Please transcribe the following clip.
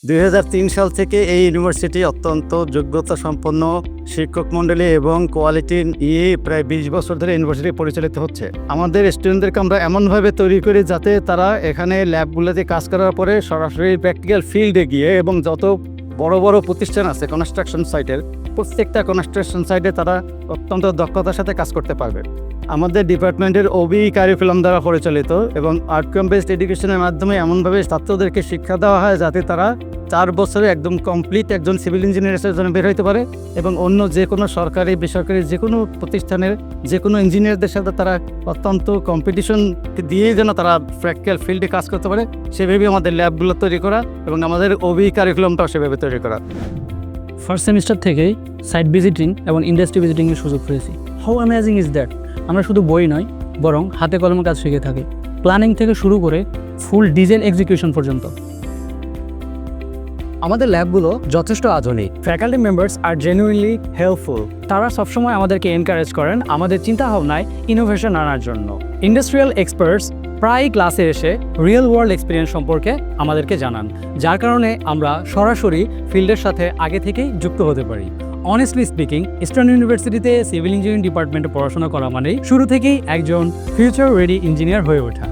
2003 সাল থেকে এই ইউনিভার্সিটি অত্যন্ত যোগ্যতা সম্পন্ন শিক্ষক মণ্ডলী এবং কোয়ালিটি নিয়ে প্রায় 20 বছর ধরে ইউনিভার্সিটি পরিচালিত হচ্ছে। আমাদের স্টুডেন্টদেরকে আমরা এমনভাবে তৈরি করি যাতে তারা এখানে ল্যাবগুলোতে কাজ করার পরে সরাসরি প্র্যাকটিক্যাল ফিল্ডে গিয়ে এবং যত বড় বড় প্রতিষ্ঠান আছে কনস্ট্রাকশন সাইটের প্রত্যেকটা কনস্ট্রাকশন সাইটে তারা অত্যন্ত দক্ষতার সাথে কাজ করতে পারবে। আমাদের ডিপার্টমেন্টের ওবি কারিকুলাম দ্বারা পরিচালিত এবং আউটকাম বেসড এডুকেশনের মাধ্যমে এমনভাবে ছাত্রদেরকে শিক্ষা দেওয়া হয় যাতে তারা 4 বছরে একদম কমপ্লিট একজন সিভিল ইঞ্জিনিয়ারের জন্য বের হইতে পারে এবং অন্য যে কোনো সরকারি বেসরকারি যে কোনো প্রতিষ্ঠানের যে কোনো ইঞ্জিনিয়ারদের সাথে তারা অত্যন্ত কম্পিটিশন দিয়ে যেন তারা প্র্যাকটিক্যাল ফিল্ডে কাজ করতে পারে সেভাবে আমাদের ল্যাবগুলো তৈরি করা এবং আমাদের ওবি কারিকুলামটাও সেভাবে তৈরি করা। ফার্স্ট সেমিস্টার থেকেই সাইট ভিজিটিং এবং ইন্ডাস্ট্রি ভিজিটিংয়ের সুযোগ পেয়েছি। How amazing is that! আমরা শুধু বই নয় বরং হাতে কলমে কাজ শিখে থাকি, প্ল্যানিং থেকে শুরু করে ফুল ডিজাইন এক্সিকিউশন পর্যন্ত। আমাদের ল্যাবগুলো যথেষ্ট আধুনিক। ফ্যাকাল্টি মেম্বার্স আর জেনুইনলি হেল্পফুল। তারা সবসময় আমাদেরকে এনকারেজ করেন আমাদের চিন্তাভাবনায় ইনোভেশন আনার জন্য। ইন্ডাস্ট্রিয়াল এক্সপার্টস প্রায় ক্লাসে এসে রিয়েল ওয়ার্ল্ড এক্সপিরিয়েন্স সম্পর্কে আমাদেরকে জানান, যার কারণে আমরা সরাসরি ফিল্ডের সাথে আগে থেকেই যুক্ত হতে পারি। অনেস্টলি স্পিকিং, ইস্টার্ন ইউনিভার্সিটিতে সিভিল ইঞ্জিনিয়ারিং ডিপার্টমেন্টে পড়াশোনা করা মানেই শুরু থেকেই একজন ফিউচার রেডি ইঞ্জিনিয়ার হয়ে ওঠা।